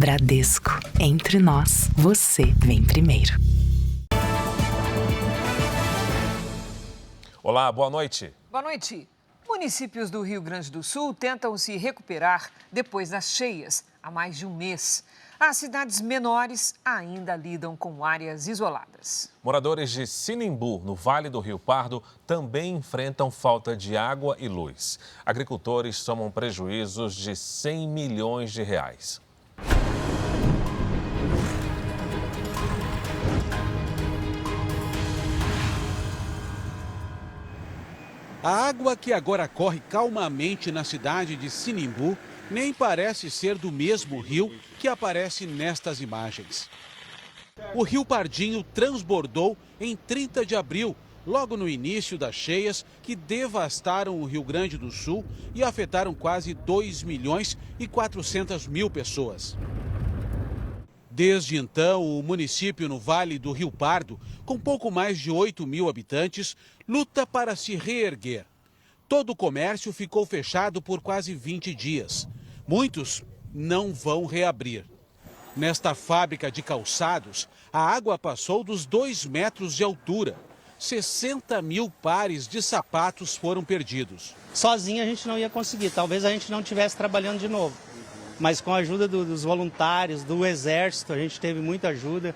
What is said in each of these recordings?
Bradesco. Entre nós, você vem primeiro. Olá, boa noite. Boa noite. Municípios do Rio Grande do Sul tentam se recuperar depois das cheias, há mais de um mês. As cidades menores ainda lidam com áreas isoladas. Moradores de Sinimbu, no Vale do Rio Pardo, também enfrentam falta de água e luz. Agricultores somam prejuízos de 100 milhões de reais. A água que agora corre calmamente na cidade de Sinimbu nem parece ser do mesmo rio que aparece nestas imagens. O Rio Pardinho transbordou em 30 de abril, logo no início das cheias que devastaram o Rio Grande do Sul e afetaram quase 2 milhões e 400 mil pessoas. Desde então, o município no Vale do Rio Pardo, com pouco mais de 8 mil habitantes, luta para se reerguer. Todo o comércio ficou fechado por quase 20 dias. Muitos não vão reabrir. Nesta fábrica de calçados, a água passou dos 2 metros de altura. 60 mil pares de sapatos foram perdidos. Sozinho a gente não ia conseguir, talvez a gente não estivesse trabalhando de novo. Mas com a ajuda dos voluntários, do Exército, a gente teve muita ajuda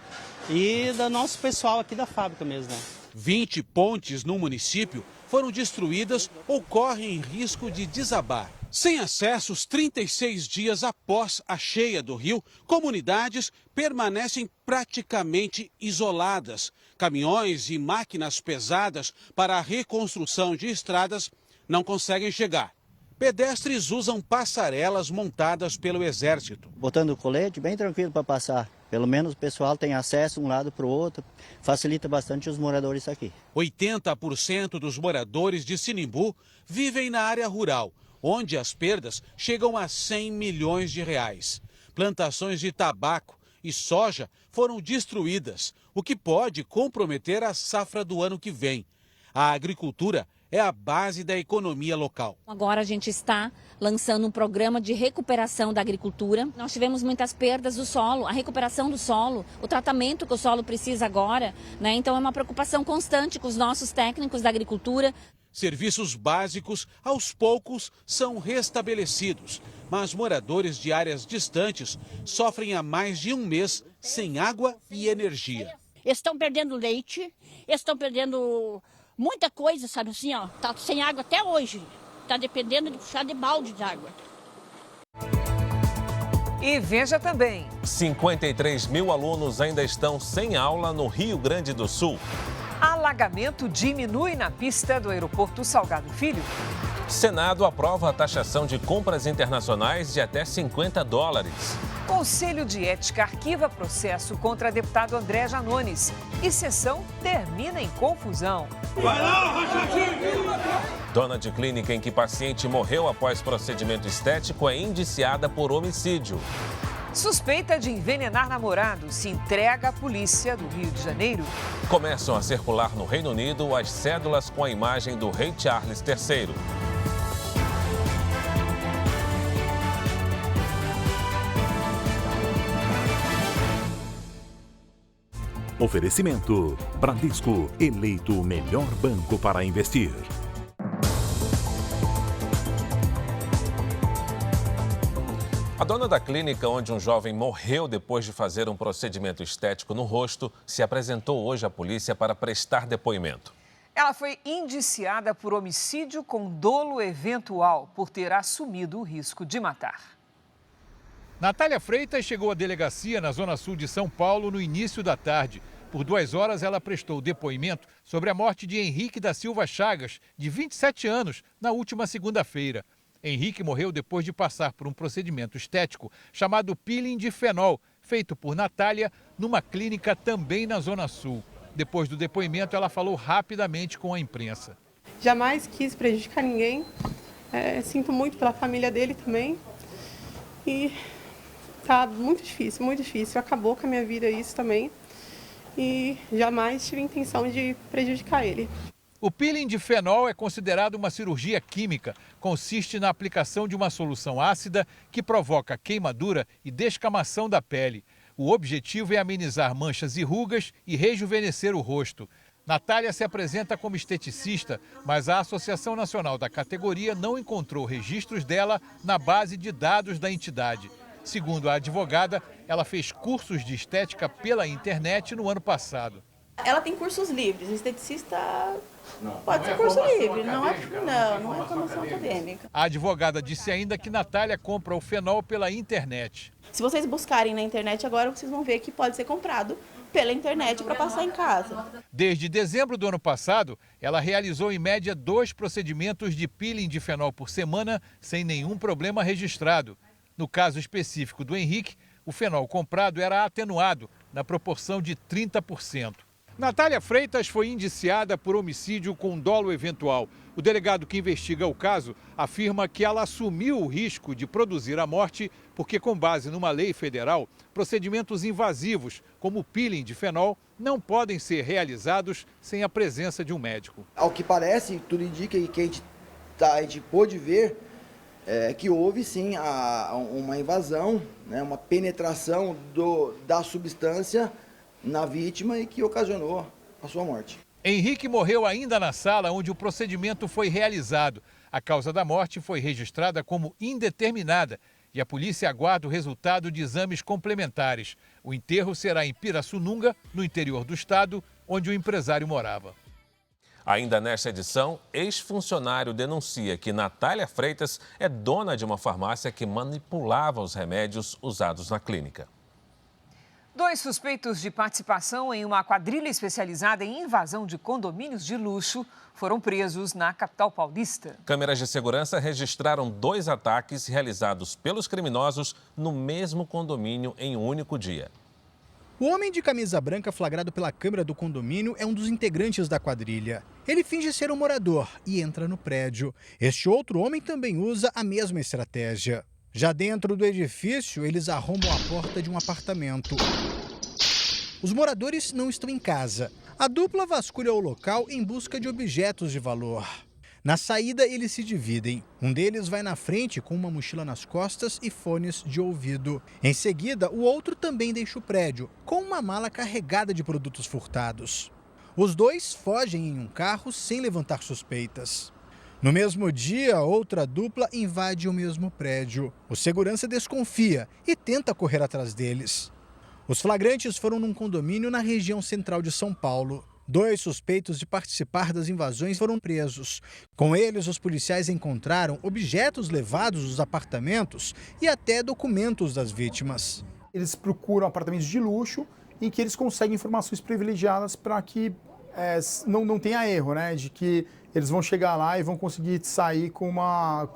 e do nosso pessoal aqui da fábrica mesmo, né? 20 pontes no município foram destruídas ou correm risco de desabar. Sem acessos 36 dias após a cheia do rio, comunidades permanecem praticamente isoladas. Caminhões e máquinas pesadas para a reconstrução de estradas não conseguem chegar. Pedestres usam passarelas montadas pelo Exército. Botando o colete, bem tranquilo para passar. Pelo menos o pessoal tem acesso de um lado para o outro, facilita bastante os moradores aqui. 80% dos moradores de Sinimbu vivem na área rural, onde as perdas chegam a 100 milhões de reais. Plantações de tabaco e soja foram destruídas, o que pode comprometer a safra do ano que vem. A agricultura é a base da economia local. Agora a gente está lançando um programa de recuperação da agricultura. Nós tivemos muitas perdas do solo, a recuperação do solo, o tratamento que o solo precisa agora, né? Então é uma preocupação constante com os nossos técnicos da agricultura. Serviços básicos, aos poucos, são restabelecidos, mas moradores de áreas distantes sofrem há mais de um mês sem água e energia. Estão perdendo leite, estão perdendo muita coisa, sabe assim, ó, tá sem água até hoje, tá dependendo de puxar de balde de água. E veja também. 53 mil alunos ainda estão sem aula no Rio Grande do Sul. Alagamento diminui na pista do aeroporto Salgado Filho. Senado aprova a taxação de compras internacionais de até $50. Conselho de Ética arquiva processo contra deputado André Janones. E sessão termina em confusão. Vai lá, Rachadinho! Dona de clínica em que paciente morreu após procedimento estético é indiciada por homicídio. Suspeita de envenenar namorado se entrega à polícia do Rio de Janeiro. Começam a circular no Reino Unido as cédulas com a imagem do rei Charles III. Oferecimento: Bradesco, eleito o melhor banco para investir. A dona da clínica onde um jovem morreu depois de fazer um procedimento estético no rosto se apresentou hoje à polícia para prestar depoimento. Ela foi indiciada por homicídio com dolo eventual por ter assumido o risco de matar. Natália Freitas chegou à delegacia na Zona Sul de São Paulo no início da tarde. Por 2 horas, ela prestou depoimento sobre a morte de Henrique da Silva Chagas, de 27 anos, na última segunda-feira. Henrique morreu depois de passar por um procedimento estético chamado peeling de fenol, feito por Natália numa clínica também na Zona Sul. Depois do depoimento, ela falou rapidamente com a imprensa. Jamais quis prejudicar ninguém. Sinto muito pela família dele também. E tá muito difícil, muito difícil. Acabou com a minha vida isso também. E jamais tive intenção de prejudicar ele. O peeling de fenol é considerado uma cirurgia química. Consiste na aplicação de uma solução ácida que provoca queimadura e descamação da pele. O objetivo é amenizar manchas e rugas e rejuvenescer o rosto. Natália se apresenta como esteticista, mas a Associação Nacional da categoria não encontrou registros dela na base de dados da entidade. Segundo a advogada, ela fez cursos de estética pela internet no ano passado. Ela tem cursos livres, esteticista pode ser curso livre, não é formação acadêmica. A advogada disse ainda que Natália compra o fenol pela internet. Se vocês buscarem na internet agora, vocês vão ver que pode ser comprado pela internet para passar em casa. Desde dezembro do ano passado, ela realizou em média 2 procedimentos de peeling de fenol por semana sem nenhum problema registrado. No caso específico do Henrique, o fenol comprado era atenuado na proporção de 30%. Natália Freitas foi indiciada por homicídio com dolo eventual. O delegado que investiga o caso afirma que ela assumiu o risco de produzir a morte porque, com base numa lei federal, procedimentos invasivos, como o peeling de fenol, não podem ser realizados sem a presença de um médico. Ao que parece, tudo indica que a gente pôde ver que houve sim uma invasão, né, uma penetração da substância na vítima e que ocasionou a sua morte. Henrique morreu ainda na sala onde o procedimento foi realizado. A causa da morte foi registrada como indeterminada e a polícia aguarda o resultado de exames complementares. O enterro será em Pirassununga, no interior do estado, onde o empresário morava. Ainda nesta edição, ex-funcionário denuncia que Natália Freitas é dona de uma farmácia que manipulava os remédios usados na clínica. 2 suspeitos de participação em uma quadrilha especializada em invasão de condomínios de luxo foram presos na capital paulista. Câmeras de segurança registraram 2 ataques realizados pelos criminosos no mesmo condomínio em um único dia. O homem de camisa branca flagrado pela câmera do condomínio é um dos integrantes da quadrilha. Ele finge ser um morador e entra no prédio. Este outro homem também usa a mesma estratégia. Já dentro do edifício, eles arrombam a porta de um apartamento. Os moradores não estão em casa. A dupla vasculha o local em busca de objetos de valor. Na saída, eles se dividem. Um deles vai na frente com uma mochila nas costas e fones de ouvido. Em seguida, o outro também deixa o prédio, com uma mala carregada de produtos furtados. Os 2 fogem em um carro sem levantar suspeitas. No mesmo dia, outra dupla invade o mesmo prédio. O segurança desconfia e tenta correr atrás deles. Os flagrantes foram num condomínio na região central de São Paulo. 2 suspeitos de participar das invasões foram presos. Com eles, os policiais encontraram objetos levados dos apartamentos e até documentos das vítimas. Eles procuram apartamentos de luxo em que eles conseguem informações privilegiadas para que não tenha erro, né? De que eles vão chegar lá e vão conseguir sair com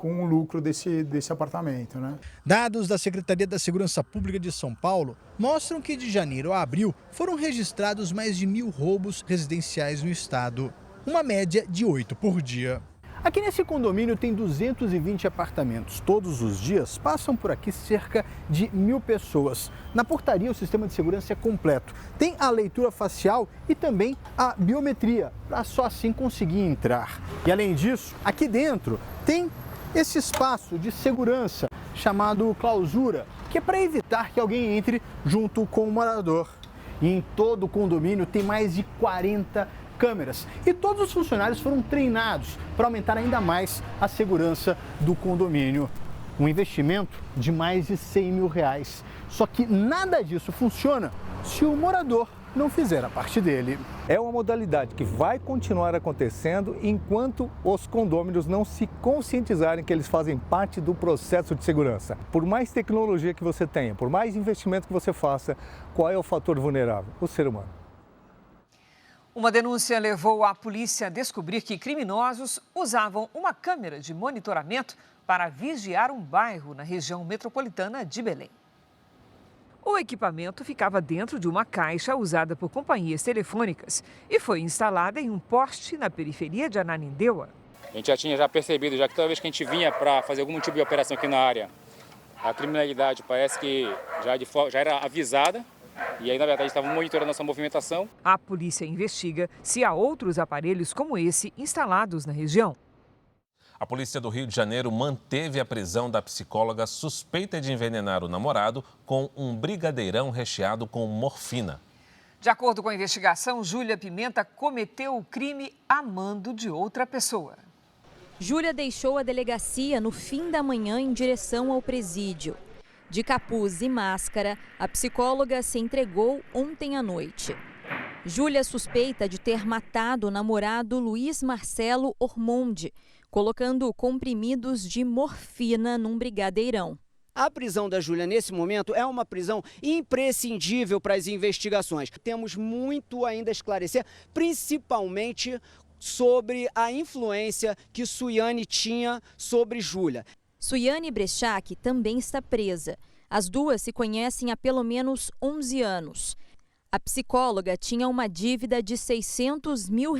um lucro desse apartamento, né? Dados da Secretaria da Segurança Pública de São Paulo mostram que de janeiro a abril foram registrados mais de 1.000 roubos residenciais no estado, uma média de 8 por dia. Aqui nesse condomínio tem 220 apartamentos. Todos os dias passam por aqui cerca de 1.000 pessoas. Na portaria, o sistema de segurança é completo. Tem a leitura facial e também a biometria, para só assim conseguir entrar. E além disso, aqui dentro tem esse espaço de segurança chamado clausura, que é para evitar que alguém entre junto com o morador. E em todo o condomínio tem mais de 40 câmeras. E todos os funcionários foram treinados para aumentar ainda mais a segurança do condomínio. Um investimento de mais de R$100.000. Só que nada disso funciona se o morador não fizer a parte dele. É uma modalidade que vai continuar acontecendo enquanto os condôminos não se conscientizarem que eles fazem parte do processo de segurança. Por mais tecnologia que você tenha, por mais investimento que você faça, qual é o fator vulnerável? O ser humano. Uma denúncia levou a polícia a descobrir que criminosos usavam uma câmera de monitoramento para vigiar um bairro na região metropolitana de Belém. O equipamento ficava dentro de uma caixa usada por companhias telefônicas e foi instalada em um poste na periferia de Ananindeua. A gente já tinha percebido, já que toda vez que a gente vinha para fazer algum tipo de operação aqui na área, a criminalidade parece que já era avisada E aí, na verdade, estavam monitorando essa movimentação. A polícia investiga se há outros aparelhos como esse instalados na região. A polícia do Rio de Janeiro manteve a prisão da psicóloga suspeita de envenenar o namorado com um brigadeirão recheado com morfina. De acordo com a investigação, Júlia Pimenta cometeu o crime a mando de outra pessoa. Júlia deixou a delegacia no fim da manhã em direção ao presídio. De capuz e máscara, a psicóloga se entregou ontem à noite. Júlia suspeita de ter matado o namorado Luiz Marcelo Ormonde, colocando comprimidos de morfina num brigadeirão. A prisão da Júlia, nesse momento, é uma prisão imprescindível para as investigações. Temos muito ainda a esclarecer, principalmente sobre a influência que Suiane tinha sobre Júlia. Suiane Brechac também está presa. As duas se conhecem há pelo menos 11 anos. A psicóloga tinha uma dívida de R$600 mil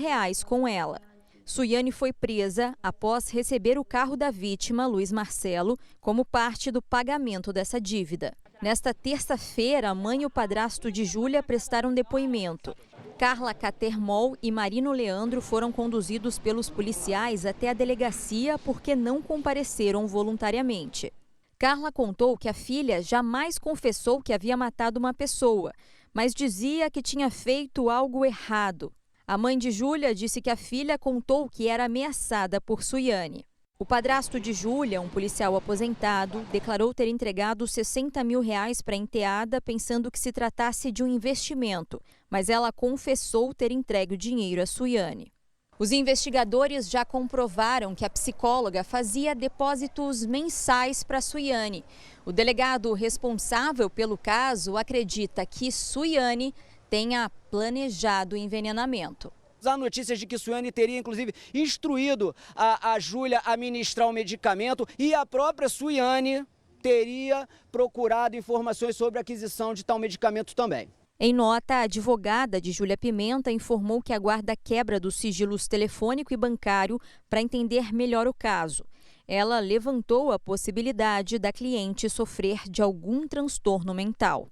com ela. Suiane foi presa após receber o carro da vítima, Luiz Marcelo, como parte do pagamento dessa dívida. Nesta terça-feira, a mãe e o padrasto de Júlia prestaram depoimento. Carla Catermol e Marino Leandro foram conduzidos pelos policiais até a delegacia porque não compareceram voluntariamente. Carla contou que a filha jamais confessou que havia matado uma pessoa, mas dizia que tinha feito algo errado. A mãe de Júlia disse que a filha contou que era ameaçada por Suiane. O padrasto de Júlia, um policial aposentado, declarou ter entregado R$60 mil para a enteada pensando que se tratasse de um investimento, mas ela confessou ter entregue o dinheiro a Suiane. Os investigadores já comprovaram que a psicóloga fazia depósitos mensais para Suiane. O delegado responsável pelo caso acredita que Suiane tenha planejado o envenenamento. Há notícias de que Suiane teria, inclusive, instruído a Júlia a ministrar o medicamento e a própria Suiane teria procurado informações sobre a aquisição de tal medicamento também. Em nota, a advogada de Júlia Pimenta informou que aguarda quebra dos sigilos telefônico e bancário para entender melhor o caso. Ela levantou a possibilidade da cliente sofrer de algum transtorno mental.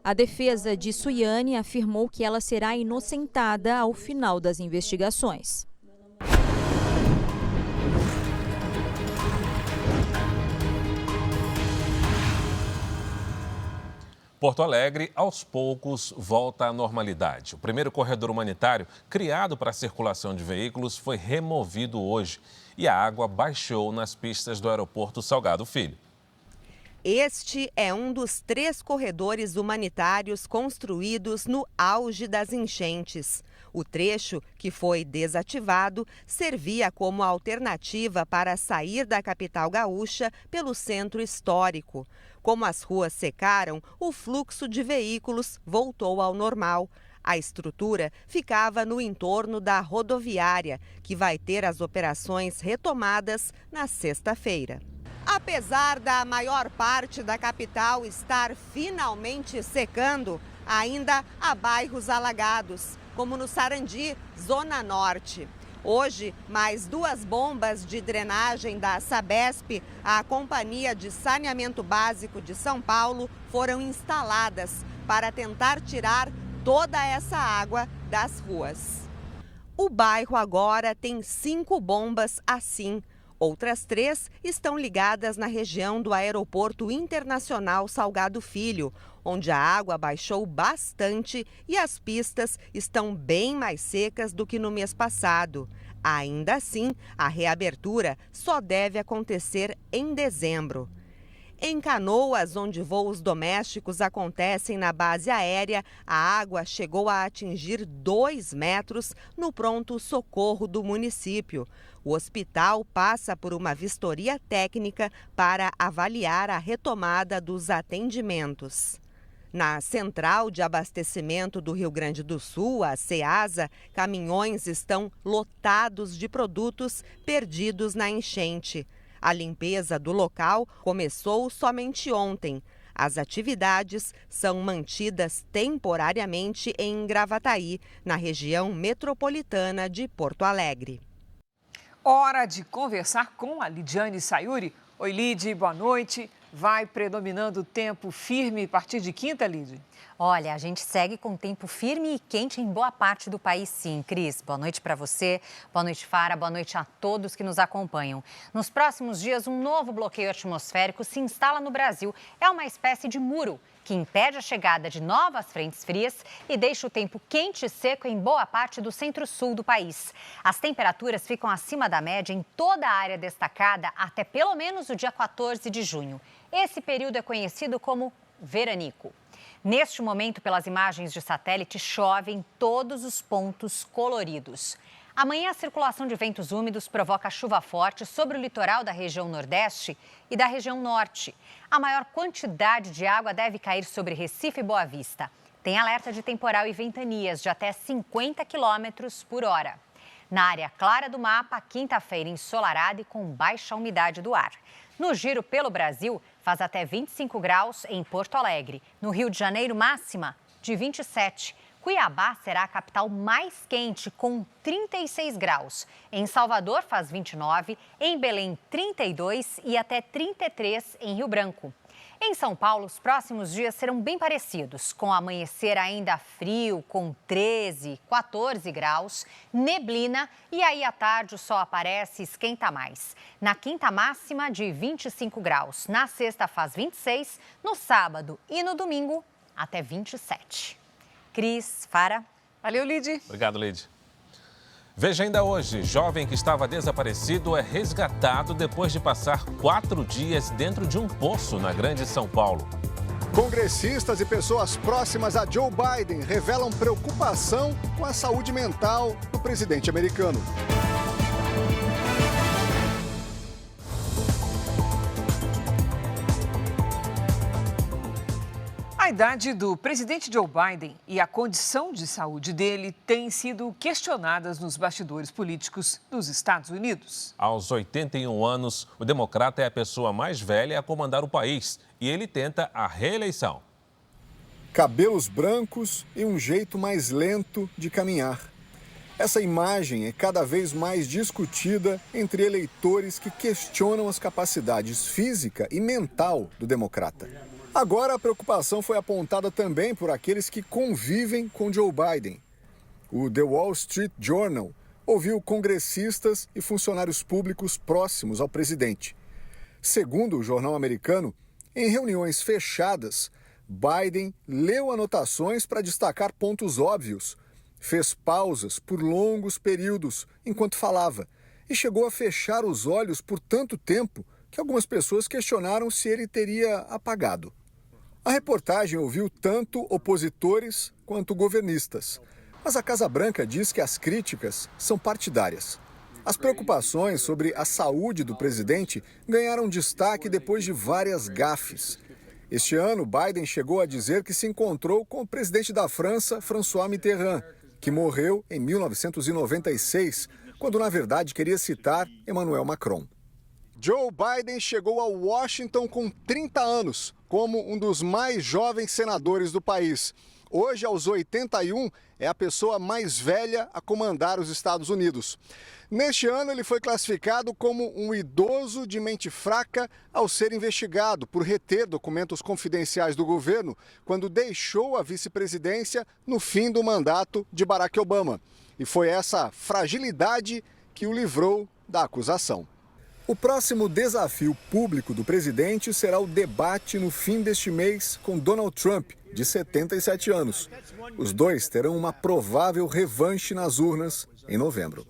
A defesa de Suiane afirmou que ela será inocentada ao final das investigações. Porto Alegre, aos poucos, volta à normalidade. O primeiro corredor humanitário, criado para a circulação de veículos, foi removido hoje e a água baixou nas pistas do aeroporto Salgado Filho. Este é um dos 3 corredores humanitários construídos no auge das enchentes. O trecho, que foi desativado, servia como alternativa para sair da capital gaúcha pelo centro histórico. Como as ruas secaram, o fluxo de veículos voltou ao normal. A estrutura ficava no entorno da rodoviária, que vai ter as operações retomadas na sexta-feira. Apesar da maior parte da capital estar finalmente secando, ainda há bairros alagados, como no Sarandi, Zona Norte. Hoje, mais 2 bombas de drenagem da Sabesp, a Companhia de Saneamento Básico de São Paulo, foram instaladas para tentar tirar toda essa água das ruas. O bairro agora tem 5 bombas assim. Outras 3 estão ligadas na região do Aeroporto Internacional Salgado Filho, onde a água baixou bastante e as pistas estão bem mais secas do que no mês passado. Ainda assim, a reabertura só deve acontecer em dezembro. Em Canoas, onde voos domésticos acontecem na base aérea, a água chegou a atingir 2 metros no pronto-socorro do município. O hospital passa por uma vistoria técnica para avaliar a retomada dos atendimentos. Na Central de Abastecimento do Rio Grande do Sul, a CEASA, caminhões estão lotados de produtos perdidos na enchente. A limpeza do local começou somente ontem. As atividades são mantidas temporariamente em Gravataí, na região metropolitana de Porto Alegre. Hora de conversar com a Lidiane Sayuri. Oi, Lid, boa noite. vai predominando o tempo firme a partir de quinta, Lid? Olha, a gente segue com tempo firme e quente em boa parte do país, sim. Cris, boa noite para você, boa noite, Fara, boa noite a todos que nos acompanham. Nos próximos dias, um novo bloqueio atmosférico se instala no Brasil. É uma espécie de muro que impede a chegada de novas frentes frias e deixa o tempo quente e seco em boa parte do centro-sul do país. As temperaturas ficam acima da média em toda a área destacada até pelo menos o dia 14 de junho. Esse período é conhecido como veranico. Neste momento, pelas imagens de satélite, chove em todos os pontos coloridos. Amanhã, a circulação de ventos úmidos provoca chuva forte sobre o litoral da região Nordeste e da região Norte. A maior quantidade de água deve cair sobre Recife e Boa Vista. Tem alerta de temporal e ventanias de até 50 km por hora. Na área clara do mapa, quinta-feira ensolarada e com baixa umidade do ar. No giro pelo Brasil, faz até 25 graus em Porto Alegre. No Rio de Janeiro, máxima de 27. Cuiabá será a capital mais quente, com 36 graus. Em Salvador, faz 29, em Belém, 32 e até 33 em Rio Branco. Em São Paulo, os próximos dias serão bem parecidos, com amanhecer ainda frio, com 13, 14 graus, neblina e aí à tarde o sol aparece e esquenta mais. Na quinta, máxima de 25 graus. Na sexta, faz 26, no sábado e no domingo, até 27. Cris, Fara. Valeu, Lid. Obrigado, Lid. Veja ainda hoje, jovem que estava desaparecido é resgatado depois de passar 4 dias dentro de um poço na Grande São Paulo. Congressistas e pessoas próximas a Joe Biden revelam preocupação com a saúde mental do presidente americano. A idade do presidente Joe Biden e a condição de saúde dele têm sido questionadas nos bastidores políticos dos Estados Unidos. Aos 81 anos, o democrata é a pessoa mais velha a comandar o país e ele tenta a reeleição. Cabelos brancos e um jeito mais lento de caminhar. Essa imagem é cada vez mais discutida entre eleitores que questionam as capacidades física e mental do democrata. Agora, a preocupação foi apontada também por aqueles que convivem com Joe Biden. O The Wall Street Journal ouviu congressistas e funcionários públicos próximos ao presidente. Segundo o jornal americano, em reuniões fechadas, Biden leu anotações para destacar pontos óbvios, fez pausas por longos períodos enquanto falava e chegou a fechar os olhos por tanto tempo que algumas pessoas questionaram se ele teria apagado. A reportagem ouviu tanto opositores quanto governistas, mas a Casa Branca diz que as críticas são partidárias. As preocupações sobre a saúde do presidente ganharam destaque depois de várias gafes. Este ano, Biden chegou a dizer que se encontrou com o presidente da França, François Mitterrand, que morreu em 1996, quando na verdade queria citar Emmanuel Macron. Joe Biden chegou a Washington com 30 anos, como um dos mais jovens senadores do país. Hoje, aos 81, é a pessoa mais velha a comandar os Estados Unidos. Neste ano, ele foi classificado como um idoso de mente fraca ao ser investigado por reter documentos confidenciais do governo quando deixou a vice-presidência no fim do mandato de Barack Obama. E foi essa fragilidade que o livrou da acusação. O próximo desafio público do presidente será o debate no fim deste mês com Donald Trump, de 77 anos. Os dois terão uma provável revanche nas urnas em novembro.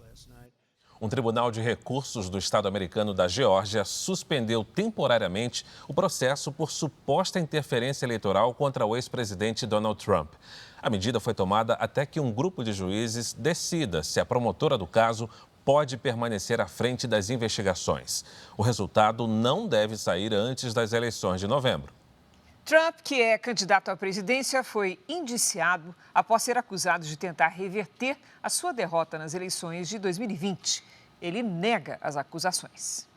Um tribunal de recursos do estado americano da Geórgia suspendeu temporariamente o processo por suposta interferência eleitoral contra o ex-presidente Donald Trump. A medida foi tomada até que um grupo de juízes decida se a promotora do caso pode permanecer à frente das investigações. O resultado não deve sair antes das eleições de novembro. Trump, que é candidato à presidência, foi indiciado após ser acusado de tentar reverter a sua derrota nas eleições de 2020. Ele nega as acusações.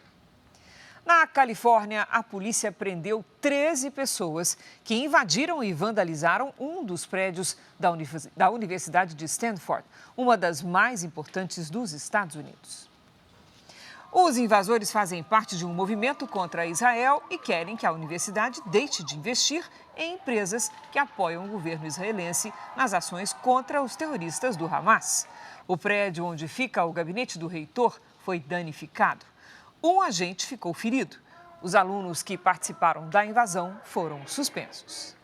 Na Califórnia, a polícia prendeu 13 pessoas que invadiram e vandalizaram um dos prédios da Universidade de Stanford, uma das mais importantes dos Estados Unidos. Os invasores fazem parte de um movimento contra Israel e querem que a universidade deixe de investir em empresas que apoiam o governo israelense nas ações contra os terroristas do Hamas. O prédio onde fica o gabinete do reitor foi danificado. Um agente ficou ferido. Os alunos que participaram da invasão foram suspensos.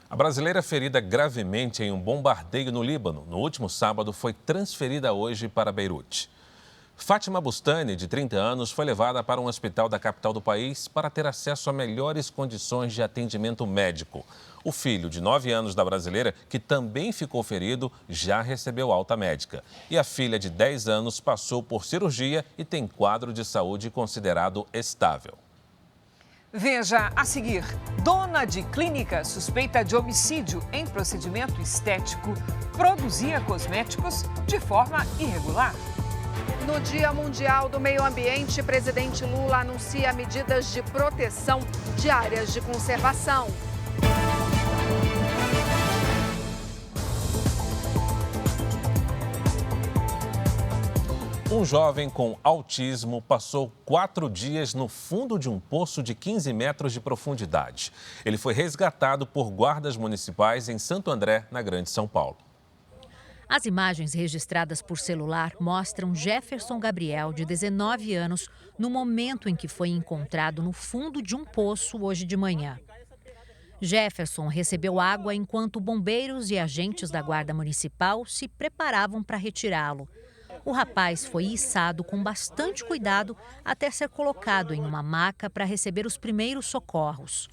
A brasileira ferida gravemente em um bombardeio no Líbano no último sábado foi transferida hoje para Beirute. Fátima Bustani, de 30 anos, foi levada para um hospital da capital do país para ter acesso a melhores condições de atendimento médico. O filho, de 9 anos da brasileira, que também ficou ferido, já recebeu alta médica. E a filha, de 10 anos, passou por cirurgia e tem quadro de saúde considerado estável. Veja a seguir: dona de clínica suspeita de homicídio em procedimento estético produzia cosméticos de forma irregular. No Dia Mundial do Meio Ambiente, presidente Lula anuncia medidas de proteção de áreas de conservação. Um jovem com autismo passou 4 dias no fundo de um poço de 15 metros de profundidade. Ele foi resgatado por guardas municipais em Santo André, na Grande São Paulo. As imagens registradas por celular mostram Jefferson Gabriel, de 19 anos, no momento em que foi encontrado no fundo de um poço hoje de manhã. Jefferson recebeu água enquanto bombeiros e agentes da Guarda Municipal se preparavam para retirá-lo. O rapaz foi içado com bastante cuidado até ser colocado em uma maca para receber os primeiros socorros.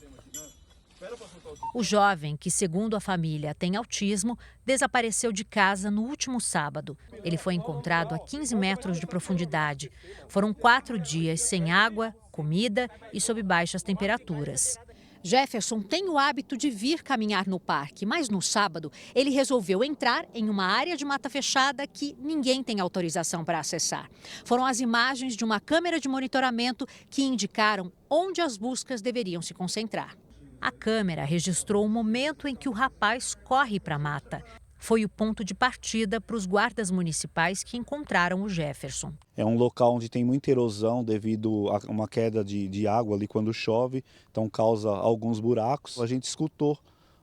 O jovem, que segundo a família tem autismo, desapareceu de casa no último sábado. Ele foi encontrado a 15 metros de profundidade. Foram 4 dias sem água, comida e sob baixas temperaturas. Jefferson tem o hábito de vir caminhar no parque, mas no sábado ele resolveu entrar em uma área de mata fechada que ninguém tem autorização para acessar. Foram as imagens de uma câmera de monitoramento que indicaram onde as buscas deveriam se concentrar. A câmera registrou o momento em que o rapaz corre para a mata. Foi o ponto de partida para os guardas municipais que encontraram o Jefferson. É um local onde tem muita erosão devido a uma queda de água ali quando chove, então causa alguns buracos. A gente escutou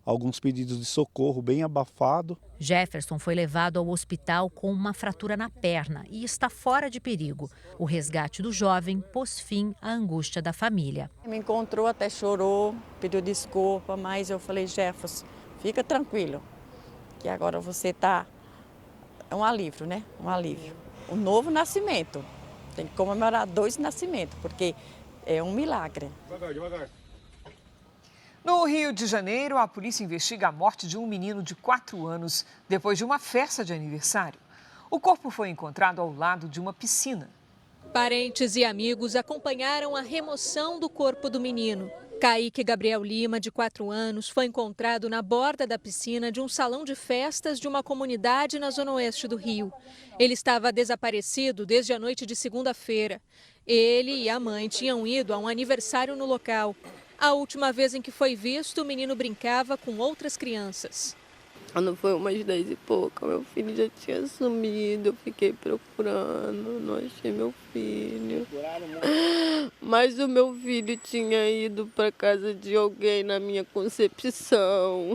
alguns pedidos de socorro bem abafado. Jefferson foi levado ao hospital com uma fratura na perna e está fora de perigo. O resgate do jovem pôs fim à angústia da família. Me encontrou, até chorou, pediu desculpa, mas eu falei: Jefferson, fica tranquilo, que agora você está... É um alívio, né? Um alívio. Um novo nascimento. Tem que comemorar 2 nascimentos, porque é um milagre. Devagar, devagar. No Rio de Janeiro, a polícia investiga a morte de um menino de 4 anos depois de uma festa de aniversário. O corpo foi encontrado ao lado de uma piscina. Parentes e amigos acompanharam a remoção do corpo do menino. Kaique Gabriel Lima, de 4 anos, foi encontrado na borda da piscina de um salão de festas de uma comunidade na zona oeste do Rio. Ele estava desaparecido desde a noite de segunda-feira. Ele e a mãe tinham ido a um aniversário no local. A última vez em que foi visto, o menino brincava com outras crianças. Quando foi umas 10 e pouca, meu filho já tinha sumido, eu fiquei procurando, não achei meu filho. Mas o meu filho tinha ido para casa de alguém na minha concepção.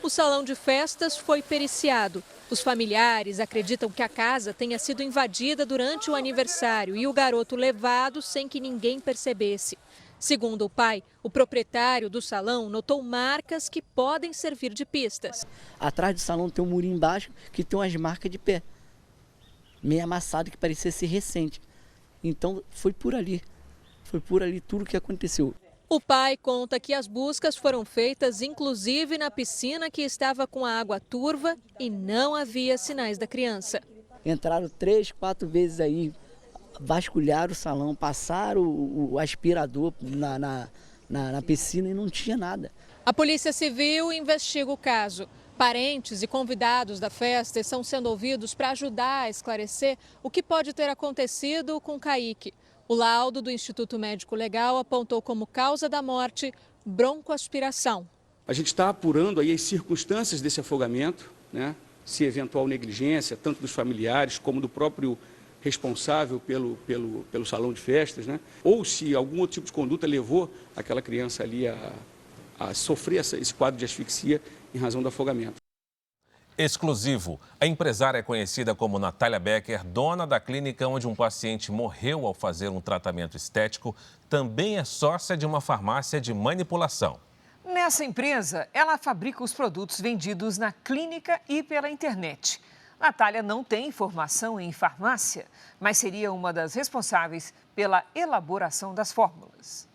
O salão de festas foi periciado. Os familiares acreditam que a casa tenha sido invadida durante o aniversário e o garoto levado sem que ninguém percebesse. Segundo o pai, o proprietário do salão notou marcas que podem servir de pistas. Atrás do salão tem um murinho embaixo que tem umas marcas de pé, meio amassado, que parecia ser recente. Então foi por ali tudo o que aconteceu. O pai conta que as buscas foram feitas inclusive na piscina que estava com a água turva e não havia sinais da criança. Entraram 3, 4 vezes aí, vasculharam o salão, passaram o aspirador na piscina e não tinha nada. A Polícia Civil investiga o caso. Parentes e convidados da festa estão sendo ouvidos para ajudar a esclarecer o que pode ter acontecido com Kaique. O laudo do Instituto Médico Legal apontou como causa da morte broncoaspiração. A gente está apurando aí as circunstâncias desse afogamento, né? Se eventual negligência, tanto dos familiares como do próprio responsável pelo salão de festas, né? Ou se algum outro tipo de conduta levou aquela criança ali a sofrer esse quadro de asfixia em razão do afogamento. Exclusivo. A empresária é conhecida como Natália Becker, dona da clínica onde um paciente morreu ao fazer um tratamento estético, também é sócia de uma farmácia de manipulação. Nessa empresa, ela fabrica os produtos vendidos na clínica e pela internet. Natália não tem formação em farmácia, mas seria uma das responsáveis pela elaboração das fórmulas.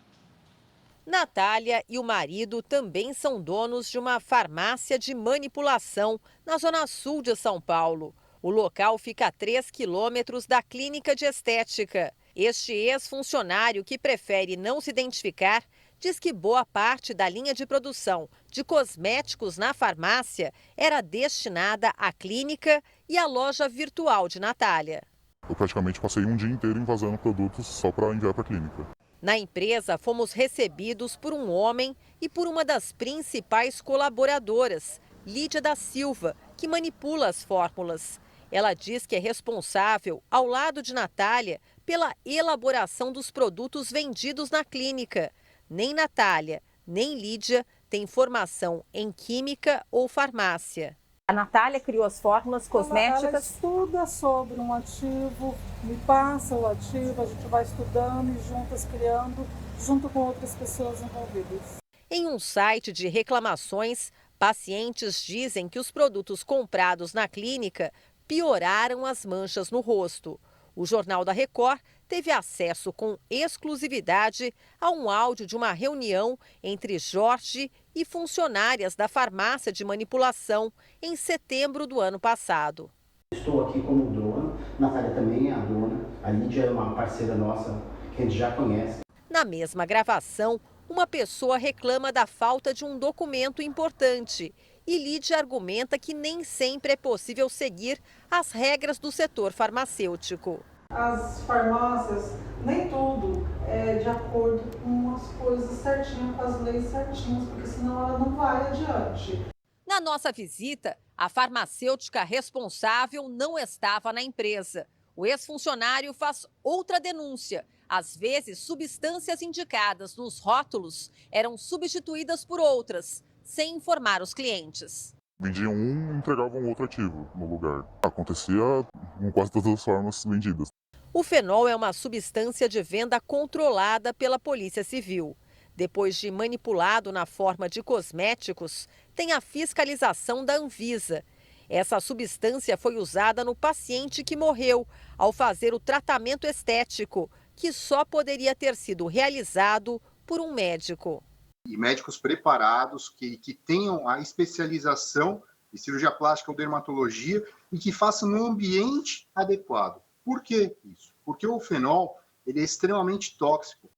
Natália e o marido também são donos de uma farmácia de manipulação na zona sul de São Paulo. O local fica a 3 quilômetros da clínica de estética. Este ex-funcionário, que prefere não se identificar, diz que boa parte da linha de produção de cosméticos na farmácia era destinada à clínica e à loja virtual de Natália. Eu praticamente passei um dia inteiro invasando produtos só para enviar para a clínica. Na empresa, fomos recebidos por um homem e por uma das principais colaboradoras, Lídia da Silva, que manipula as fórmulas. Ela diz que é responsável, ao lado de Natália, pela elaboração dos produtos vendidos na clínica. Nem Natália, nem Lídia têm formação em química ou farmácia. A Natália criou as fórmulas cosméticas. Ela estuda sobre um ativo, me passa o ativo, a gente vai estudando e juntas criando, junto com outras pessoas envolvidas. Em um site de reclamações, pacientes dizem que os produtos comprados na clínica pioraram as manchas no rosto. O Jornal da Record teve acesso com exclusividade a um áudio de uma reunião entre Jorge e funcionárias da farmácia de manipulação em setembro do ano passado. Estou aqui como dona, Natália também é a dona, a Lídia é uma parceira nossa que a gente já conhece. Na mesma gravação, uma pessoa reclama da falta de um documento importante e Lídia argumenta que nem sempre é possível seguir as regras do setor farmacêutico. As farmácias, nem tudo é de acordo com as coisas certinhas, com as leis certinhas, porque senão ela não vai adiante. Na nossa visita, a farmacêutica responsável não estava na empresa. O ex-funcionário faz outra denúncia. Às vezes, substâncias indicadas nos rótulos eram substituídas por outras, sem informar os clientes. Vendiam um e entregavam outro ativo no lugar. Acontecia com quase todas as formas vendidas. O fenol é uma substância de venda controlada pela Polícia Civil. Depois de manipulado na forma de cosméticos, tem a fiscalização da Anvisa. Essa substância foi usada no paciente que morreu ao fazer o tratamento estético, que só poderia ter sido realizado por um médico. E médicos preparados que tenham a especialização em cirurgia plástica ou dermatologia e que façam num ambiente adequado. Por que isso? Porque o fenol ele é extremamente tóxico.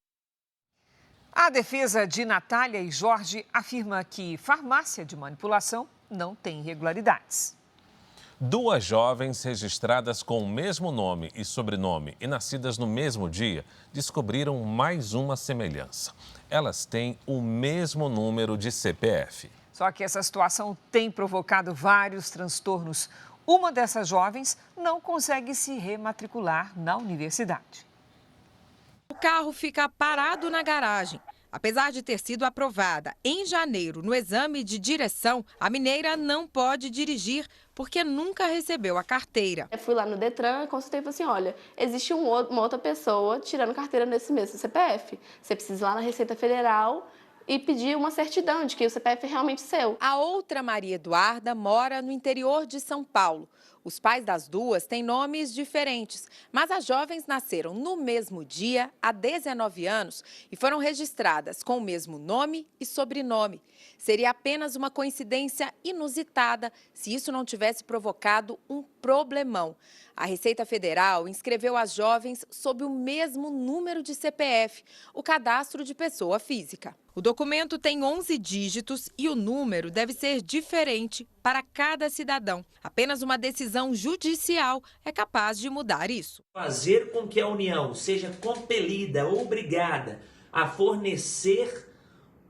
A defesa de Natália e Jorge afirma que farmácia de manipulação não tem irregularidades. 2 jovens registradas com o mesmo nome e sobrenome e nascidas no mesmo dia descobriram mais uma semelhança. Elas têm o mesmo número de CPF. Só que essa situação tem provocado vários transtornos. Uma dessas jovens não consegue se rematricular na universidade. O carro fica parado na garagem. Apesar de ter sido aprovada em janeiro no exame de direção, a mineira não pode dirigir porque nunca recebeu a carteira. Eu fui lá no Detran e consultei e falei assim, olha, existe uma outra pessoa tirando carteira nesse mesmo CPF. Você precisa ir lá na Receita Federal e pedir uma certidão de que o CPF é realmente seu. A outra Maria Eduarda mora no interior de São Paulo. Os pais das duas têm nomes diferentes, mas as jovens nasceram no mesmo dia, há 19 anos, e foram registradas com o mesmo nome e sobrenome. Seria apenas uma coincidência inusitada se isso não tivesse provocado um problemão. A Receita Federal inscreveu as jovens sob o mesmo número de CPF, o cadastro de pessoa física. O documento tem 11 dígitos e o número deve ser diferente para cada cidadão. Apenas uma decisão judicial é capaz de mudar isso. Fazer com que a União seja compelida, obrigada a fornecer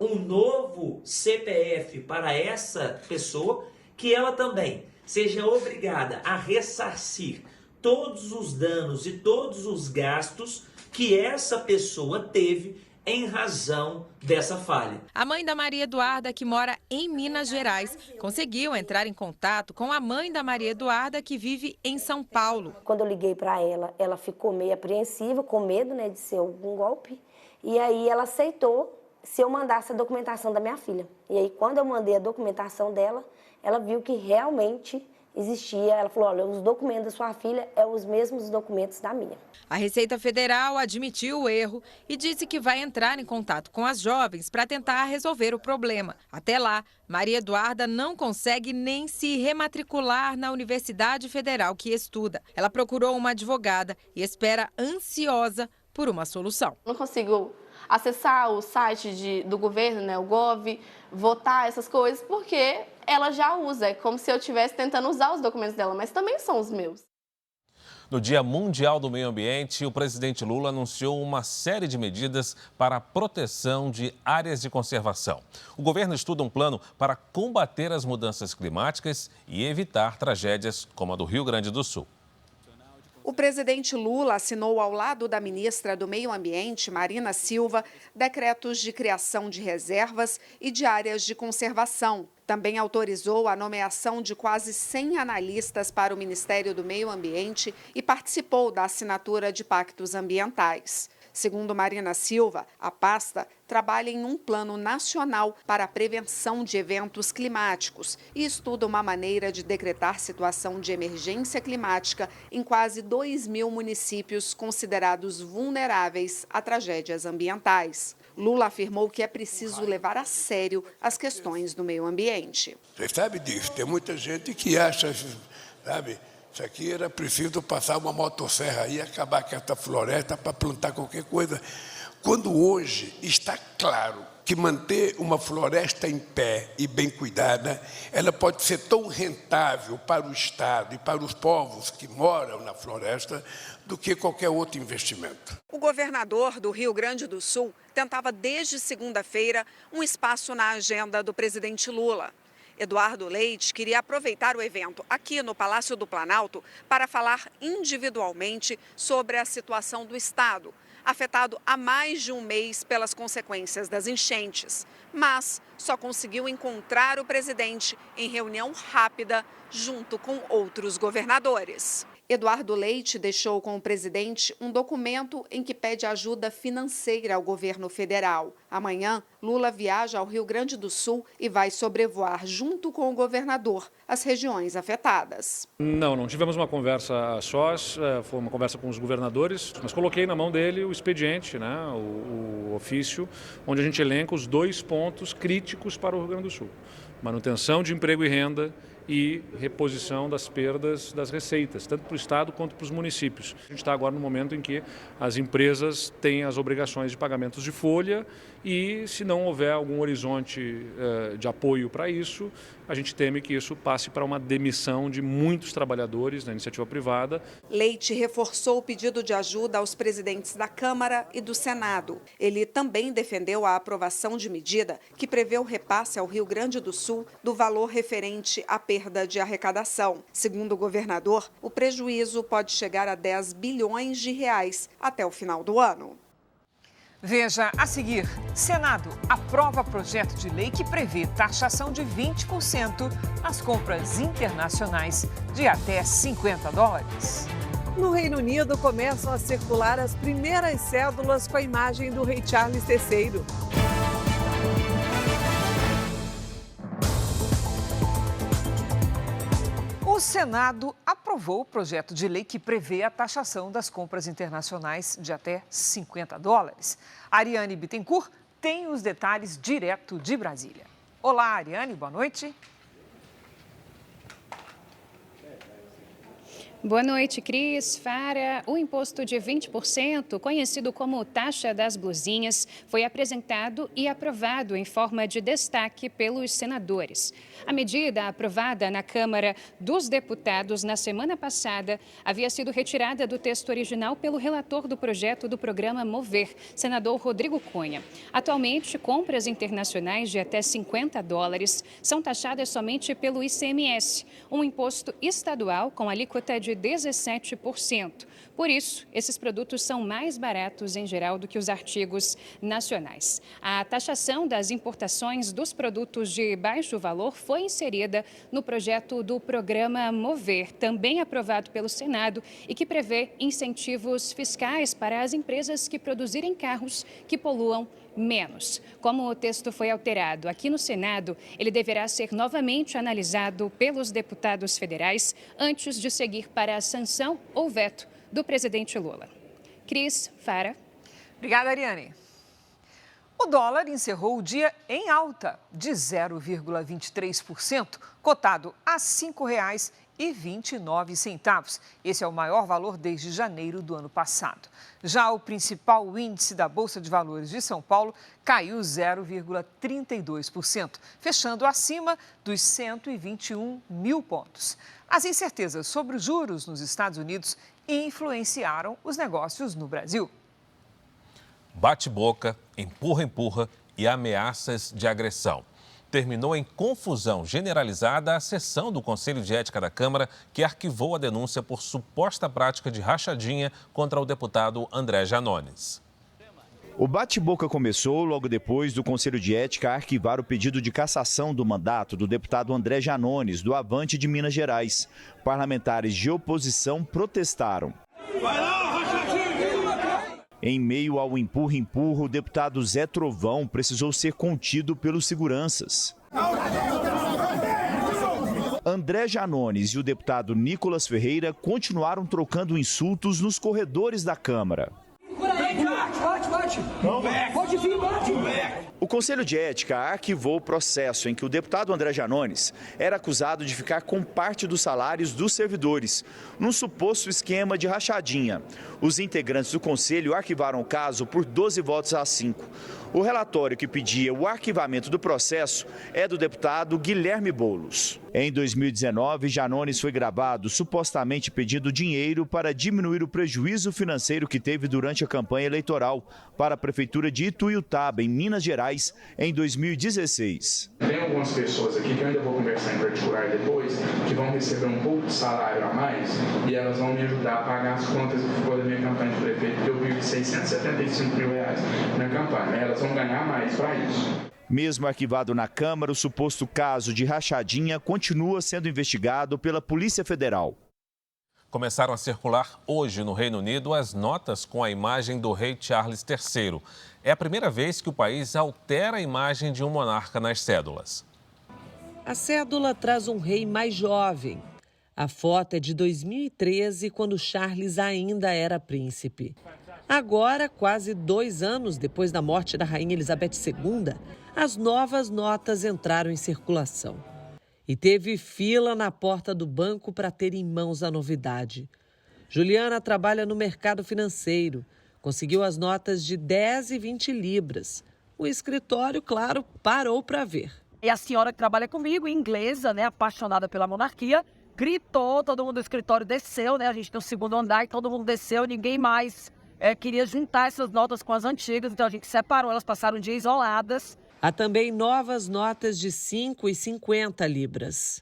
um novo CPF para essa pessoa, que ela também seja obrigada a ressarcir todos os danos e todos os gastos que essa pessoa teve em razão dessa falha. A mãe da Maria Eduarda, que mora em Minas Gerais, conseguiu entrar em contato com a mãe da Maria Eduarda, que vive em São Paulo. Quando eu liguei para ela, ela ficou meio apreensiva, com medo, né, de ser algum golpe. E aí ela aceitou se eu mandasse a documentação da minha filha. E aí quando eu mandei a documentação dela, ela viu que realmente existia. Ela falou, olha, os documentos da sua filha são os mesmos documentos da minha. A Receita Federal admitiu o erro e disse que vai entrar em contato com as jovens para tentar resolver o problema. Até lá, Maria Eduarda não consegue nem se rematricular na Universidade Federal que estuda. Ela procurou uma advogada e espera ansiosa por uma solução. Não consigo acessar o site do governo, né, o Gov, votar essas coisas, porque ela já usa. É como se eu estivesse tentando usar os documentos dela, mas também são os meus. No Dia Mundial do Meio Ambiente, o presidente Lula anunciou uma série de medidas para a proteção de áreas de conservação. O governo estuda um plano para combater as mudanças climáticas e evitar tragédias como a do Rio Grande do Sul. O presidente Lula assinou ao lado da ministra do Meio Ambiente, Marina Silva, decretos de criação de reservas e de áreas de conservação. Também autorizou a nomeação de quase 100 analistas para o Ministério do Meio Ambiente e participou da assinatura de pactos ambientais. Segundo Marina Silva, a pasta trabalha em um plano nacional para a prevenção de eventos climáticos e estuda uma maneira de decretar situação de emergência climática em quase 2.000 municípios considerados vulneráveis a tragédias ambientais. Lula afirmou que é preciso levar a sério as questões do meio ambiente. Você sabe disso, tem muita gente que acha, sabe, isso aqui era preciso passar uma motosserra aí e acabar com essa floresta para plantar qualquer coisa. Quando hoje está claro que manter uma floresta em pé e bem cuidada, ela pode ser tão rentável para o Estado e para os povos que moram na floresta do que qualquer outro investimento. O governador do Rio Grande do Sul tentava desde segunda-feira um espaço na agenda do presidente Lula. Eduardo Leite queria aproveitar o evento aqui no Palácio do Planalto para falar individualmente sobre a situação do estado, afetado há mais de um mês pelas consequências das enchentes, mas só conseguiu encontrar o presidente em reunião rápida junto com outros governadores. Eduardo Leite deixou com o presidente um documento em que pede ajuda financeira ao governo federal. Amanhã, Lula viaja ao Rio Grande do Sul e vai sobrevoar, junto com o governador, as regiões afetadas. Não tivemos uma conversa a sós, foi uma conversa com os governadores, mas coloquei na mão dele o expediente, né, o ofício, onde a gente elenca os 2 pontos críticos para o Rio Grande do Sul: manutenção de emprego e renda e reposição das perdas das receitas, tanto para o Estado quanto para os municípios. A gente está agora no momento em que as empresas têm as obrigações de pagamentos de folha e, se não houver algum horizonte de apoio para isso, a gente teme que isso passe para uma demissão de muitos trabalhadores na iniciativa privada. Leite reforçou o pedido de ajuda aos presidentes da Câmara e do Senado. Ele também defendeu a aprovação de medida que prevê o repasse ao Rio Grande do Sul do valor referente à perda de arrecadação. Segundo o governador, o prejuízo pode chegar a 10 bilhões de reais até o final do ano. Veja a seguir: Senado aprova projeto de lei que prevê taxação de 20% nas compras internacionais de até $50. No Reino Unido, começam a circular as primeiras cédulas com a imagem do rei Charles III. O Senado aprovou o projeto de lei que prevê a taxação das compras internacionais de até $50. Ariane Bittencourt tem os detalhes direto de Brasília. Olá, Ariane, boa noite. Boa noite, Cris. Fara, o imposto de 20%, conhecido como taxa das blusinhas, foi apresentado e aprovado em forma de destaque pelos senadores. A medida, aprovada na Câmara dos Deputados na semana passada, havia sido retirada do texto original pelo relator do projeto do programa Mover, senador Rodrigo Cunha. Atualmente, compras internacionais de até $50 são taxadas somente pelo ICMS, um imposto estadual com alíquota de de 17%. Por isso, esses produtos são mais baratos em geral do que os artigos nacionais. A taxação das importações dos produtos de baixo valor foi inserida no projeto do programa Mover, também aprovado pelo Senado e que prevê incentivos fiscais para as empresas que produzirem carros que poluam menos. Como o texto foi alterado aqui no Senado, ele deverá ser novamente analisado pelos deputados federais antes de seguir para a sanção ou veto do presidente Lula. Cris, Fara. Obrigada, Ariane. O dólar encerrou o dia em alta de 0,23%, cotado a R$ 5,29. Esse é o maior valor desde janeiro do ano passado. Já o principal índice da Bolsa de Valores de São Paulo caiu 0,32%, fechando acima dos 121 mil pontos. As incertezas sobre os juros nos Estados Unidos influenciaram os negócios no Brasil. Bate-boca, empurra-empurra e ameaças de agressão. Terminou em confusão generalizada a sessão do Conselho de Ética da Câmara, que arquivou a denúncia por suposta prática de rachadinha contra o deputado André Janones. O bate-boca começou logo depois do Conselho de Ética arquivar o pedido de cassação do mandato do deputado André Janones, do Avante de Minas Gerais. Parlamentares de oposição protestaram. Em meio ao empurra-empurra, o deputado Zé Trovão precisou ser contido pelos seguranças. André Janones e o deputado Nicolas Ferreira continuaram trocando insultos nos corredores da Câmara. O Conselho de Ética arquivou o processo em que o deputado André Janones era acusado de ficar com parte dos salários dos servidores, num suposto esquema de rachadinha. Os integrantes do Conselho arquivaram o caso por 12 votos a 5. O relatório que pedia o arquivamento do processo é do deputado Guilherme Boulos. Em 2019, Janones foi gravado supostamente pedindo dinheiro para diminuir o prejuízo financeiro que teve durante a campanha eleitoral para a Prefeitura de Ituiutaba, em Minas Gerais, em 2016. Tem algumas pessoas aqui que eu ainda vou conversar em particular depois, que vão receber um pouco de salário a mais e elas vão me ajudar a pagar as contas que ficou da minha campanha de prefeito, porque eu vivo de R$675 mil na campanha. Elas vão ganhar mais para isso. Mesmo arquivado na Câmara, o suposto caso de rachadinha continua sendo investigado pela Polícia Federal. Começaram a circular hoje no Reino Unido as notas com a imagem do rei Charles III. É a primeira vez que o país altera a imagem de um monarca nas cédulas. A cédula traz um rei mais jovem. A foto é de 2013, quando Charles ainda era príncipe. Agora, quase 2 anos depois da morte da rainha Elizabeth II, as novas notas entraram em circulação. E teve fila na porta do banco para ter em mãos a novidade. Juliana trabalha no mercado financeiro. Conseguiu as notas de 10 e 20 libras. O escritório, claro, parou para ver. E a senhora que trabalha comigo, inglesa, né, apaixonada pela monarquia, gritou, todo mundo do escritório desceu, né? A gente tem o 2º andar, todo mundo desceu, ninguém mais queria juntar essas notas com as antigas, então a gente separou, elas passaram um dia isoladas. Há também novas notas de 5 e 50 libras.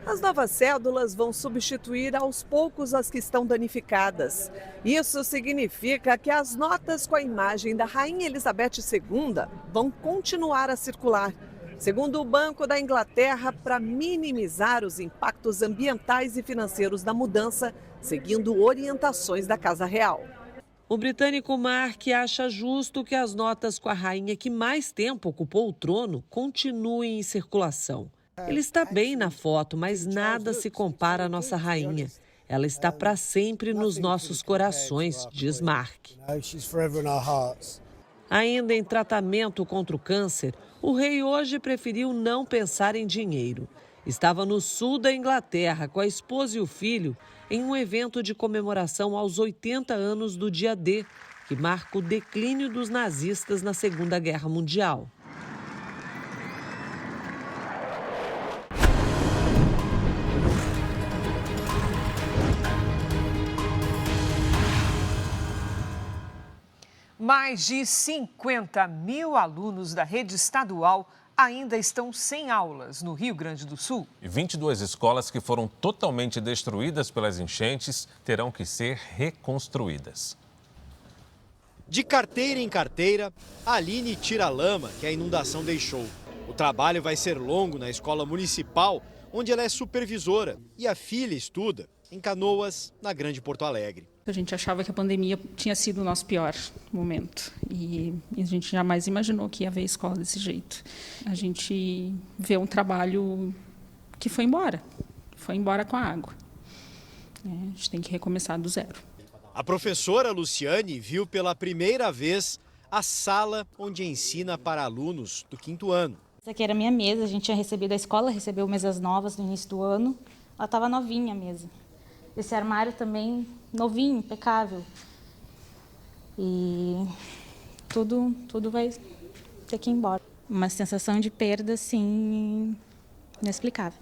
As novas cédulas vão substituir aos poucos as que estão danificadas. Isso significa que as notas com a imagem da Rainha Elizabeth II vão continuar a circular. Segundo o Banco da Inglaterra, para minimizar os impactos ambientais e financeiros da mudança, seguindo orientações da Casa Real. O britânico Mark acha justo que as notas com a rainha que mais tempo ocupou o trono continuem em circulação. Ele está bem na foto, mas nada se compara à nossa rainha. Ela está para sempre nos nossos corações, diz Mark. Ainda em tratamento contra o câncer, o rei hoje preferiu não pensar em dinheiro. Estava no sul da Inglaterra com a esposa e o filho em um evento de comemoração aos 80 anos do dia D, que marca o declínio dos nazistas na Segunda Guerra Mundial. Mais de 50 mil alunos da rede estadual ainda estão sem aulas no Rio Grande do Sul. E 22 escolas que foram totalmente destruídas pelas enchentes terão que ser reconstruídas. De carteira em carteira, a Aline tira a lama que a inundação deixou. O trabalho vai ser longo na escola municipal, onde ela é supervisora, e a filha estuda em Canoas, na Grande Porto Alegre. A gente achava que a pandemia tinha sido o nosso pior momento e a gente jamais imaginou que ia haver escola desse jeito. A gente vê um trabalho que foi embora com a água. A gente tem que recomeçar do zero. A professora Luciane viu pela primeira vez a sala onde ensina para alunos do 5º ano. Essa aqui era a minha mesa, a gente tinha recebido a escola, recebeu mesas novas no início do ano. Ela estava novinha a mesa. Esse armário também novinho, impecável. E tudo vai ter que ir embora. Uma sensação de perda, assim, inexplicável.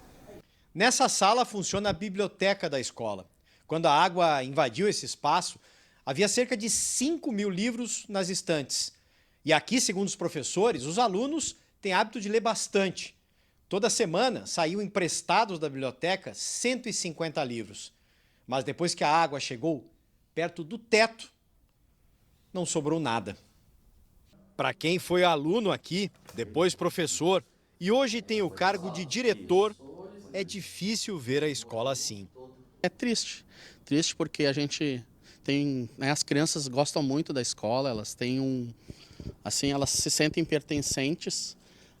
Nessa sala funciona a biblioteca da escola. Quando a água invadiu esse espaço, havia cerca de 5 mil livros nas estantes. E aqui, segundo os professores, os alunos têm hábito de ler bastante. Toda semana saíam emprestados da biblioteca 150 livros. Mas depois que a água chegou perto do teto, não sobrou nada. Para quem foi aluno aqui, depois professor e hoje tem o cargo de diretor, é difícil ver a escola assim. É triste porque a gente tem, né, as crianças gostam muito da escola, elas têm elas se sentem pertencentes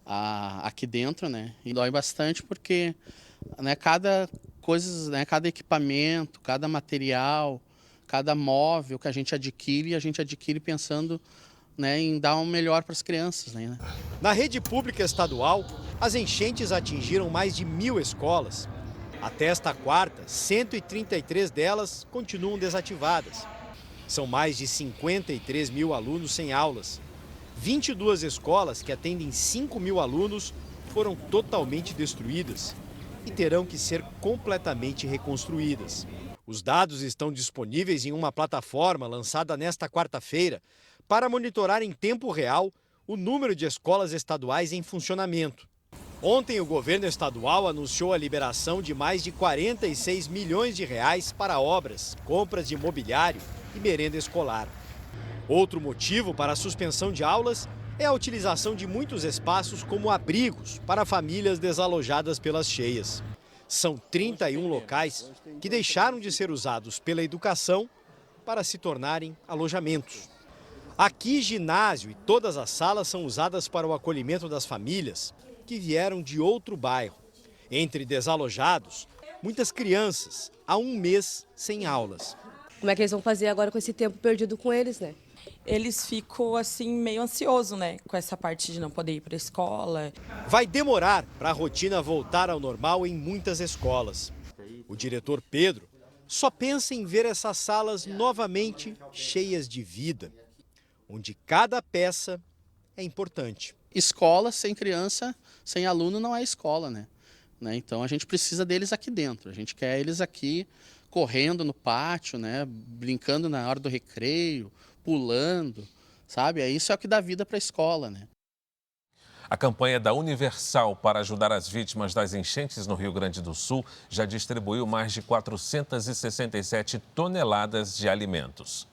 aqui dentro, né? E dói bastante porque, né, cada equipamento, cada material, cada móvel que a gente adquire pensando, né, em dar um melhor para as crianças, né? Na rede pública estadual, as enchentes atingiram mais de 1.000 escolas. Até esta quarta, 133 delas continuam desativadas. São mais de 53 mil alunos sem aulas. 22 escolas que atendem 5 mil alunos foram totalmente destruídas e terão que ser completamente reconstruídas. Os dados estão disponíveis em uma plataforma lançada nesta quarta-feira para monitorar em tempo real o número de escolas estaduais em funcionamento. Ontem, o governo estadual anunciou a liberação de mais de 46 milhões de reais para obras, compras de mobiliário e merenda escolar. Outro motivo para a suspensão de aulas é a utilização de muitos espaços como abrigos para famílias desalojadas pelas cheias. São 31 locais que deixaram de ser usados pela educação para se tornarem alojamentos. Aqui, ginásio e todas as salas são usadas para o acolhimento das famílias que vieram de outro bairro. Entre desalojados, muitas crianças há 1 mês sem aulas. Como é que eles vão fazer agora com esse tempo perdido com eles, né? Eles ficam assim meio ansiosos, né, com essa parte de não poder ir para a escola. Vai demorar para a rotina voltar ao normal em muitas escolas. O diretor Pedro só pensa em ver essas salas novamente cheias de vida, onde cada peça é importante. Escola sem criança, sem aluno não é escola, né? Então a gente precisa deles aqui dentro. A gente quer eles aqui correndo no pátio, né? Brincando na hora do recreio, pulando, sabe? Isso é o que dá vida para a escola, né? A campanha da Universal para ajudar as vítimas das enchentes no Rio Grande do Sul já distribuiu mais de 467 toneladas de alimentos.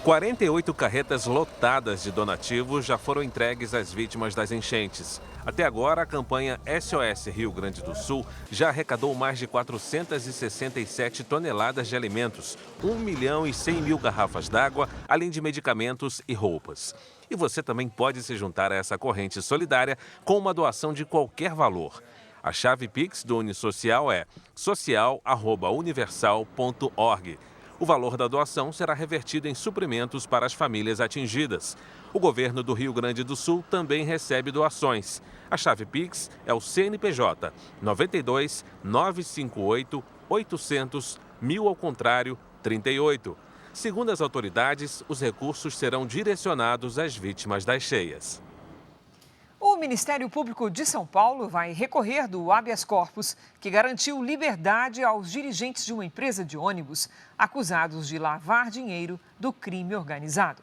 48 carretas lotadas de donativos já foram entregues às vítimas das enchentes. Até agora, a campanha SOS Rio Grande do Sul já arrecadou mais de 467 toneladas de alimentos, 1.100.000 garrafas d'água, além de medicamentos e roupas. E você também pode se juntar a essa corrente solidária com uma doação de qualquer valor. A chave Pix do Unisocial é social@universal.org. O valor da doação será revertido em suprimentos para as famílias atingidas. O governo do Rio Grande do Sul também recebe doações. A chave Pix é o CNPJ 92 958 800 1000 ao contrário 38. Segundo as autoridades, os recursos serão direcionados às vítimas das cheias. O Ministério Público de São Paulo vai recorrer do habeas corpus que garantiu liberdade aos dirigentes de uma empresa de ônibus acusados de lavar dinheiro do crime organizado.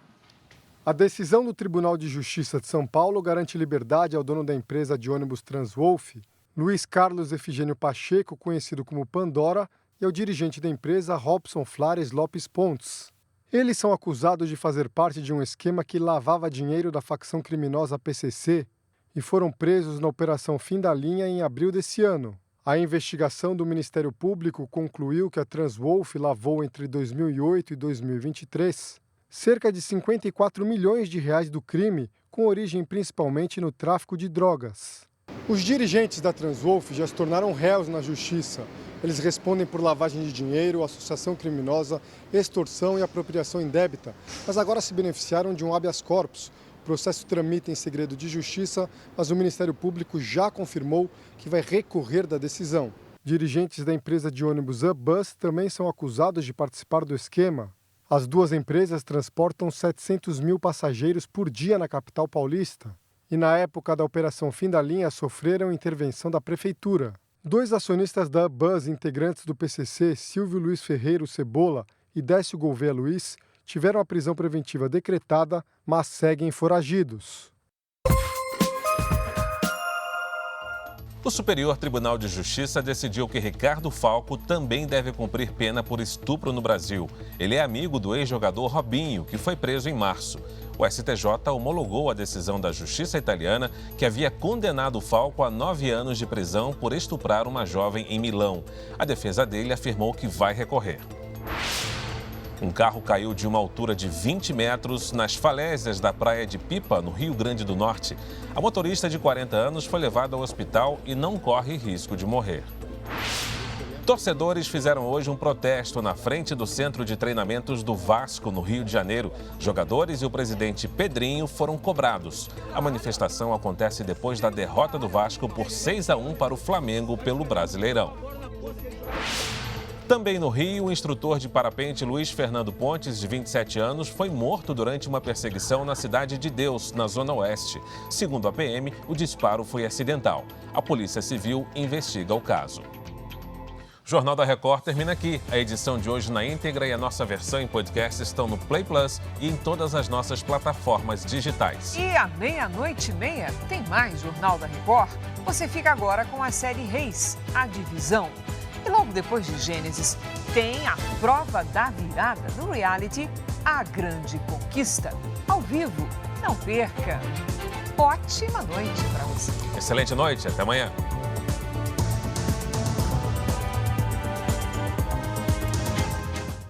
A decisão do Tribunal de Justiça de São Paulo garante liberdade ao dono da empresa de ônibus Transwolf, Luiz Carlos Efigênio Pacheco, conhecido como Pandora, e ao dirigente da empresa, Robson Flores Lopes Pontes. Eles são acusados de fazer parte de um esquema que lavava dinheiro da facção criminosa PCC e foram presos na Operação Fim da Linha em abril desse ano. A investigação do Ministério Público concluiu que a Transwolf lavou entre 2008 e 2023 cerca de 54 milhões de reais do crime, com origem principalmente no tráfico de drogas. Os dirigentes da Transwolf já se tornaram réus na justiça. Eles respondem por lavagem de dinheiro, associação criminosa, extorsão e apropriação indébita, mas agora se beneficiaram de um habeas corpus. O processo tramita em segredo de justiça, mas o Ministério Público já confirmou que vai recorrer da decisão. Dirigentes da empresa de ônibus UpBus também são acusados de participar do esquema. As duas empresas transportam 700 mil passageiros por dia na capital paulista. E na época da Operação Fim da Linha sofreram intervenção da Prefeitura. 2 acionistas da UpBus, integrantes do PCC, Silvio Luiz Ferreiro Cebola e Décio Gouveia Luiz, tiveram a prisão preventiva decretada, mas seguem foragidos. O Superior Tribunal de Justiça decidiu que Ricardo Falco também deve cumprir pena por estupro no Brasil. Ele é amigo do ex-jogador Robinho, que foi preso em março. O STJ homologou a decisão da Justiça italiana, que havia condenado Falco a 9 anos de prisão por estuprar uma jovem em Milão. A defesa dele afirmou que vai recorrer. Um carro caiu de uma altura de 20 metros nas falésias da praia de Pipa, no Rio Grande do Norte. A motorista de 40 anos foi levada ao hospital e não corre risco de morrer. Torcedores fizeram hoje um protesto na frente do centro de treinamentos do Vasco, no Rio de Janeiro. Jogadores e o presidente Pedrinho foram cobrados. A manifestação acontece depois da derrota do Vasco por 6-1 para o Flamengo pelo Brasileirão. Também no Rio, o instrutor de parapente Luiz Fernando Pontes, de 27 anos, foi morto durante uma perseguição na Cidade de Deus, na Zona Oeste. Segundo a PM, o disparo foi acidental. A Polícia Civil investiga o caso. O Jornal da Record termina aqui. A edição de hoje na íntegra e a nossa versão em podcast estão no Play Plus e em todas as nossas plataformas digitais. E à 00:30 tem mais Jornal da Record. Você fica agora com a série Reis, a Divisão. E logo depois de Gênesis, tem a prova da virada no reality A Grande Conquista. Ao vivo, não perca. Ótima noite para você. Excelente noite, até amanhã.